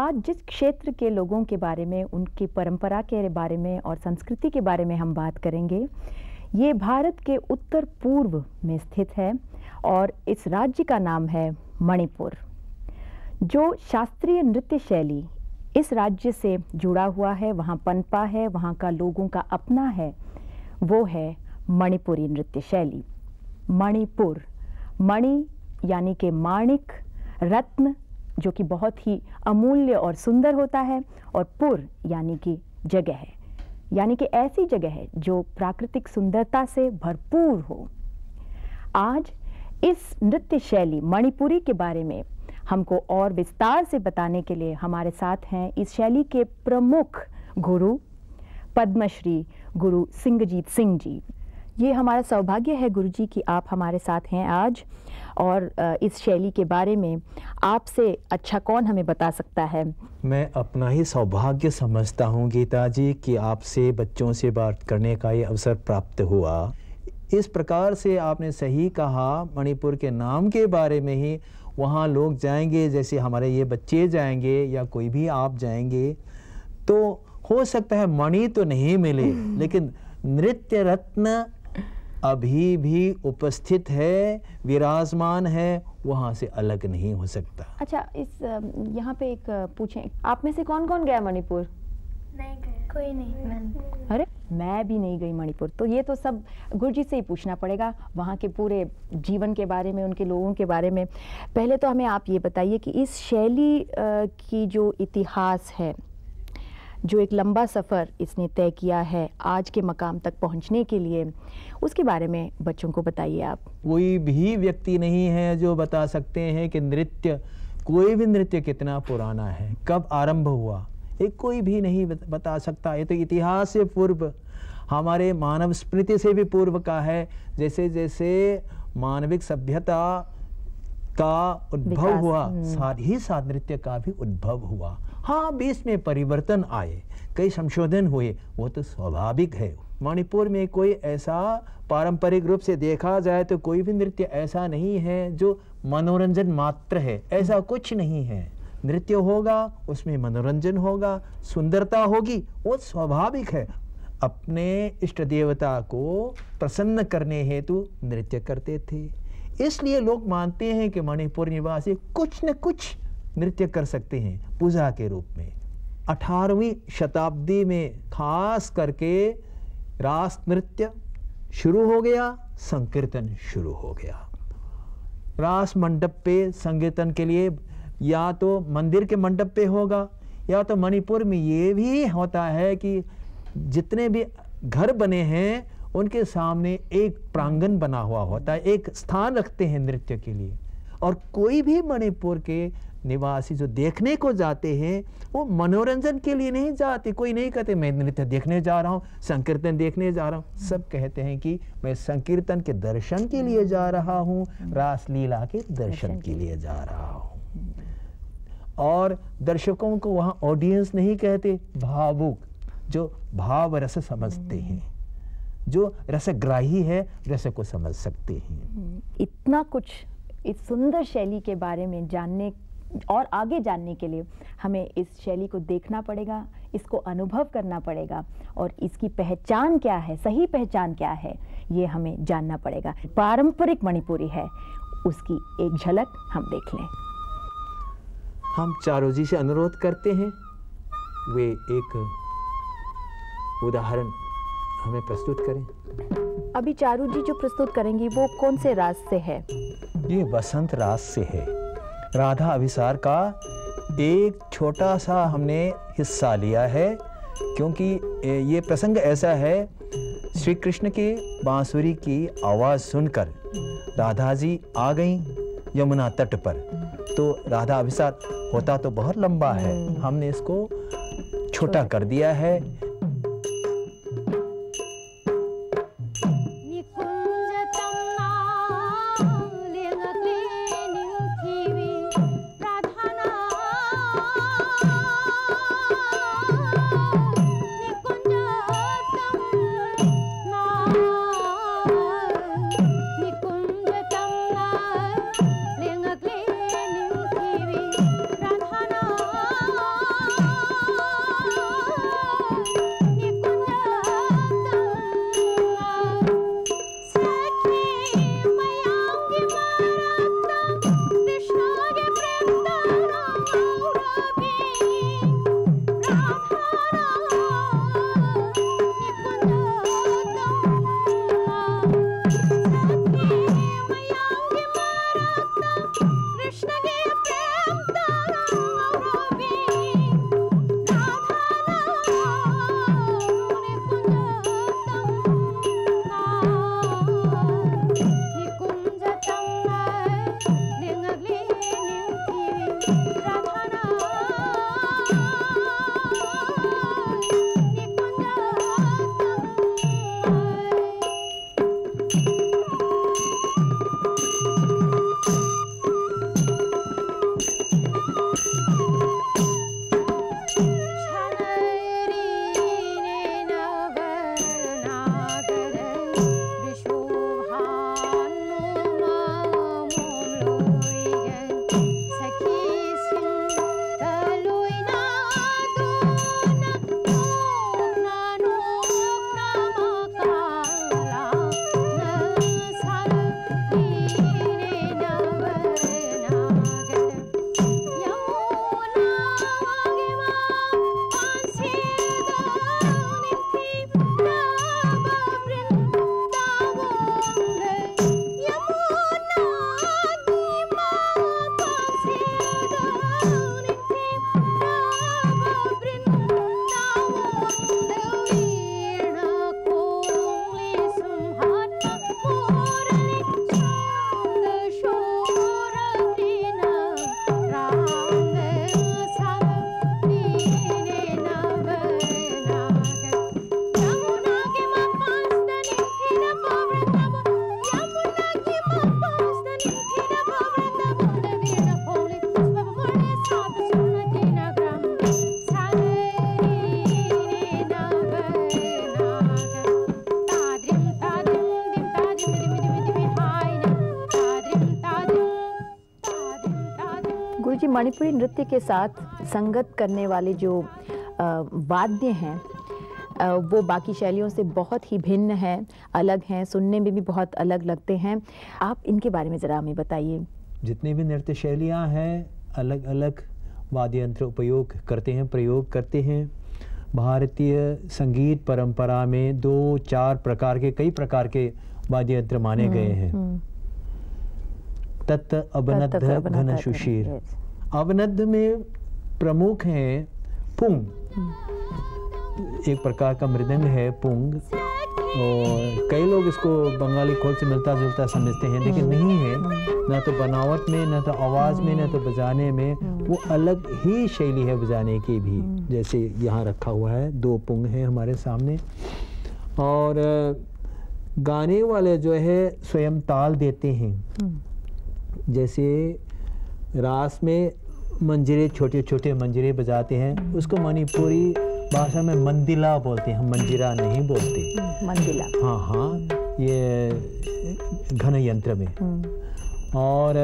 आज जिस क्षेत्र के लोगों के बारे में, उनकी परंपरा के बारे में और संस्कृति के बारे में हम बात करेंगे, ये भारत के उत्तर पूर्व में स्थित है और इस राज्य का नाम है मणिपुर। जो शास्त्रीय नृत्य शैली इस राज्य से जुड़ा हुआ है, वहाँ पनपा है, वहाँ का लोगों का अपना है, वो है मणिपुरी नृत्य शैली। मणिपुर, मणि यानी कि माणिक, रत्न जो कि बहुत ही अमूल्य और सुंदर होता है, और पुर यानी कि जगह है, यानी कि ऐसी जगह है जो प्राकृतिक सुंदरता से भरपूर हो। आज इस नृत्य शैली मणिपुरी के बारे में हमको और विस्तार से बताने के लिए हमारे साथ हैं इस शैली के प्रमुख गुरु पद्मश्री गुरु सिंगजीत सिंह जी। ये हमारा सौभाग्य है गुरुजी कि आप हमारे साथ हैं आज, और इस शैली के बारे में आपसे अच्छा कौन हमें बता सकता है। मैं अपना ही सौभाग्य समझता हूँ गीता जी कि आपसे बच्चों से बात करने का ये अवसर प्राप्त हुआ। इस प्रकार से आपने सही कहा, मणिपुर के नाम के बारे में ही वहाँ लोग जाएंगे, जैसे हमारे ये बच्चे जाएंगे या कोई भी आप जाएंगे, तो हो सकता है मणि तो नहीं मिले, लेकिन नृत्य रत्न अभी भी उपस्थित है, विराजमान है, वहाँ से अलग नहीं हो सकता। अच्छा, इस यहाँ पे एक पूछें, आप में से कौन कौन गया मणिपुर? नहीं गया, कोई नहीं। अरे मैं भी नहीं गई मणिपुर, तो ये तो सब गुरुजी से ही पूछना पड़ेगा, वहाँ के पूरे जीवन के बारे में, उनके लोगों के बारे में। पहले तो हमें आप ये बताइए कि इस शैली की जो इतिहास है, जो एक लंबा सफ़र इसने तय किया है आज के मकाम तक पहुंचने के लिए, उसके बारे में बच्चों को बताइए आप। कोई भी व्यक्ति नहीं है जो बता सकते हैं कि नृत्य, कोई भी नृत्य कितना पुराना है, कब आरंभ हुआ, ये कोई भी नहीं बता सकता। ये तो इतिहास से पूर्व, हमारे मानव स्मृति से भी पूर्व का है। जैसे जैसे मानविक सभ्यता का उद्भव हुआ, साथ ही साथ नृत्य का भी उद्भव हुआ। हाँ, बीच में परिवर्तन आए, कई संशोधन हुए, वो तो स्वाभाविक है। मणिपुर में कोई ऐसा पारंपरिक रूप से देखा जाए तो कोई भी नृत्य ऐसा नहीं है जो मनोरंजन मात्र है, ऐसा कुछ नहीं है। नृत्य होगा, उसमें मनोरंजन होगा, सुंदरता होगी, वो स्वाभाविक है। अपने इष्ट देवता को प्रसन्न करने हेतु नृत्य करते थे, इसलिए लोग मानते हैं कि मणिपुर निवासी कुछ न कुछ नृत्य कर सकते हैं पूजा के रूप में। 18वीं शताब्दी में खास करके रास नृत्य शुरू हो गया, संकीर्तन शुरू हो गया। रास मंडप पे संकीर्तन के लिए या तो मंदिर के मंडप पे होगा, या तो मणिपुर में ये भी होता है कि जितने भी घर बने हैं उनके सामने एक प्रांगण बना हुआ होता है, एक स्थान रखते हैं नृत्य के लिए। और कोई भी मणिपुर के निवासी जो देखने को जाते हैं वो मनोरंजन के लिए नहीं जाते। कोई नहीं कहते मैं नृत्य देखने जा रहा हूँ, संकीर्तन देखने जा रहा हूँ। सब कहते हैं कि मैं संकीर्तन के दर्शन के लिए जा रहा हूँ, रासलीला के दर्शन के लिए जा रहा हूँ। और दर्शकों को वहाँ ऑडियंस नहीं कहते, भावुक, जो भाव रस समझते हैं, जो रसग्राही है, रस को समझ सकते हैं। इतना कुछ इस सुंदर शैली के बारे में जानने और आगे जानने के लिए हमें इस शैली को देखना पड़ेगा, इसको अनुभव करना पड़ेगा, और इसकी पहचान क्या है, सही पहचान क्या है, ये हमें जानना पड़ेगा। पारंपरिक मणिपुरी है, उसकी एक झलक हम देख लें। हम चारों जी से अनुरोध करते हैं वे एक उदाहरण हमें प्रस्तुत करें। अभी चारू जी जो प्रस्तुत करेंगी वो कौन से रास से है? ये वसंत रास से है। राधा अभिसार का एक छोटा सा हमने हिस्सा लिया है, क्योंकि ये प्रसंग ऐसा है, श्री कृष्ण की बांसुरी की आवाज़ सुनकर राधा जी आ गईं यमुना तट पर। तो राधा अभिसार होता तो बहुत लंबा है, हमने इसको छोटा कर दिया है। मणिपुरी नृत्य के साथ संगत करने वाले जो वाद्य हैं वो बाकी शैलियों से बहुत ही भिन्न है, अलग हैं, सुनने में भी बहुत अलग लगते हैं। आप इनके बारे में ज़रा हमें बताइए। जितने भी नृत्य शैलियाँ हैं अलग अलग वाद्य यंत्र उपयोग करते हैं, प्रयोग करते हैं। भारतीय संगीत परंपरा में 2-4 प्रकार के, कई प्रकार के वाद्य यंत्र माने गए हैं। तत् अवनद्ध घन सुशीर। अवनद्ध में प्रमुख हैं पुंग, एक प्रकार का मृदंग है पुंग, और कई लोग इसको बंगाली खोल से मिलता जुलता समझते हैं, लेकिन नहीं है। ना तो बनावट में, ना तो आवाज़ में, ना तो बजाने में, वो अलग ही शैली है बजाने की भी। जैसे यहाँ रखा हुआ है 2 पुंग हैं हमारे सामने, और गाने वाले जो है स्वयं ताल देते हैं। जैसे रास में मंजीरे, छोटे छोटे मंजीरे बजाते हैं, उसको मणिपुरी भाषा में मंदिला बोलते हैं, हम मंजीरा नहीं बोलते। मंदिला, हाँ हाँ, ये घन यंत्र में। और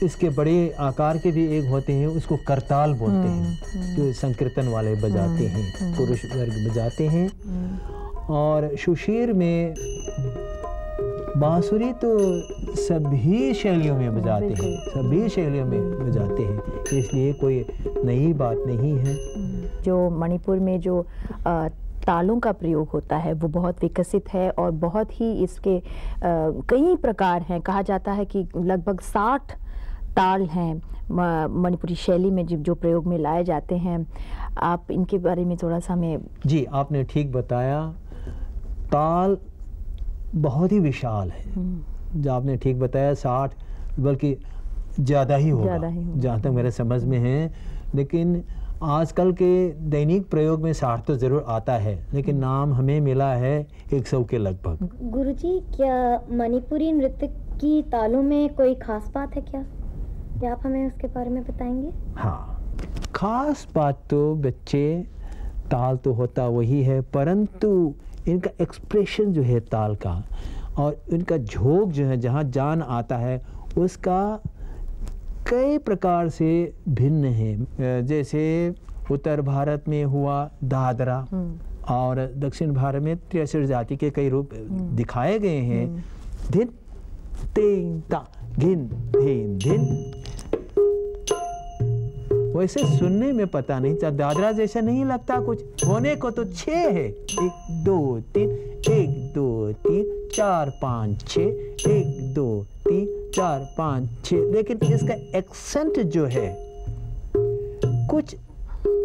इसके बड़े आकार के भी एक होते हैं, उसको करताल बोलते हैं, जो संकीर्तन वाले बजाते हैं, पुरुष वर्ग बजाते हैं। और सुशीर में बांसुरी तो सभी शैलियों में बजाते हैं, सभी शैलियों में बजाते हैं, इसलिए कोई नई बात नहीं है। जो मणिपुर में जो तालों का प्रयोग होता है वो बहुत विकसित है, और बहुत ही इसके कई प्रकार हैं। कहा जाता है कि लगभग 60 ताल हैं मणिपुरी शैली में जो प्रयोग में लाए जाते हैं। आप इनके बारे में थोड़ा सा हमें। जी, आपने ठीक बताया, ताल बहुत ही विशाल है। जो आपने ठीक बताया 60, बल्कि ज़्यादा ही होगा जहाँ तक मेरे समझ में है। लेकिन आजकल के दैनिक प्रयोग में 60 तो ज़रूर आता है, लेकिन नाम हमें मिला है 100 के लगभग। गुरुजी, क्या मणिपुरी नृत्य की तालों में कोई खास बात है क्या आप हमें उसके बारे में बताएंगे? हाँ, खास बात तो बच्चे, ताल तो होता वही है, परंतु इनका एक्सप्रेशन जो है ताल का, और इनका झोंक जो है, जहाँ जान आता है, उसका कई प्रकार से भिन्न है। जैसे उत्तर भारत में हुआ दादरा, और दक्षिण भारत में 63 जाति के कई रूप दिखाए गए हैं। धिन तें ता घिन धिन धिन, वैसे सुनने में पता नहीं चलता, दादरा जैसा नहीं लगता कुछ, होने को तो 6 है। 1 2 3, 1 2 3 4 5 6, 1 2 3 4 5 6, लेकिन इसका एक्सेंट जो है कुछ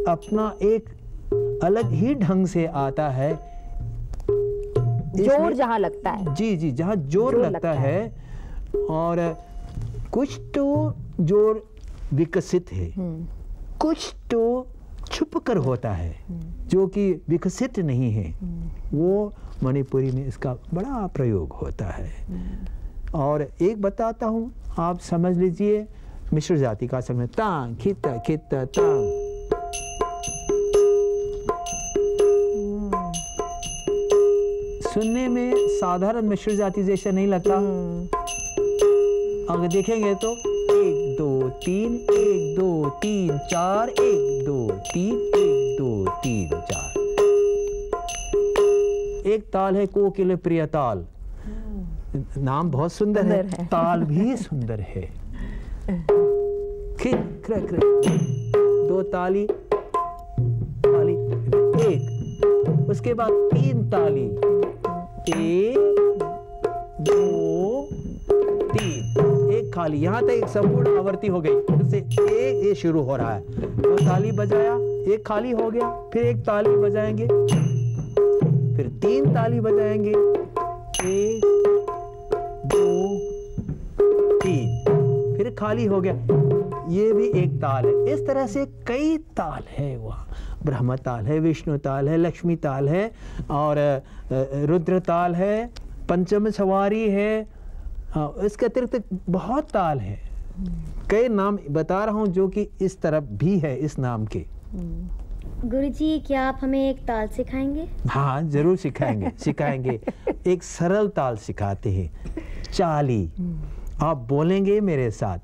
अपना एक अलग ही ढंग से आता है। जोर जहाँ लगता है, जी जी, जहाँ जोर लगता है, और कुछ तो जोर विकसित है, कुछ तो छुप कर होता है, जो कि विकसित नहीं है। वो मणिपुरी में इसका बड़ा प्रयोग होता है। और एक बताता हूँ, आप समझ लीजिए, मिश्र जाति का संग तांग खित खित तांग, सुनने में साधारण मिश्र जाति जैसा नहीं लगता। अगर देखेंगे तो 1 2 3, 1 2 3 4, 1 2 3, 1 2 3 4। एक ताल है कोकिल प्रिय ताल, नाम बहुत सुंदर है, ताल भी सुंदर है। खिन क्र क्र, 2 ताली ताली 1, उसके बाद 3 ताली, 1 2 3, एक खाली, यहाँ तक एक संपूर्ण आवर्ती हो गई। उससे एक ये शुरू हो रहा है, 2 ताली बजाया, एक खाली हो गया, फिर 1 ताली बजाएंगे, फिर 3 ताली बजाएंगे, 1 2 3, फिर खाली हो गया, ये भी एक ताल है। इस तरह से कई ताल है, वहाँ ब्रह्म ताल है, विष्णु ताल है, लक्ष्मी ताल है, और रुद्र ताल है, पंचम सवारी है, इसके अतिरिक्त बहुत ताल है। कई नाम बता रहा हूँ जो कि इस तरफ भी है इस नाम के। गुरुजी, क्या आप हमें एक ताल सिखाएंगे? हाँ, जरूर सिखाएंगे सिखाएंगे। एक सरल ताल सिखाते हैं, चाली। आप बोलेंगे मेरे साथ,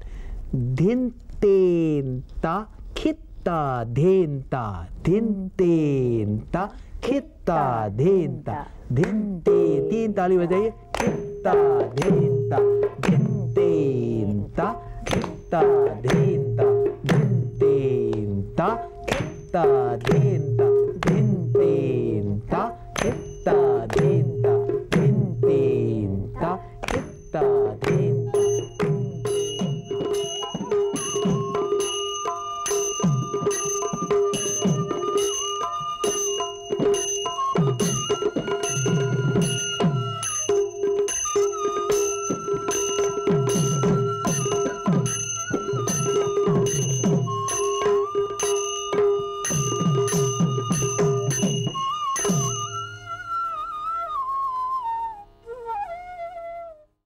धिन तेंता खित्ता धेंता धिन तेंता खित्ता धेंता धिन ते, 3 ताली बजाइए, खित्ता धेंता धिन तेंता खित्ता धेंता धिन तेंता खित्ता धेंता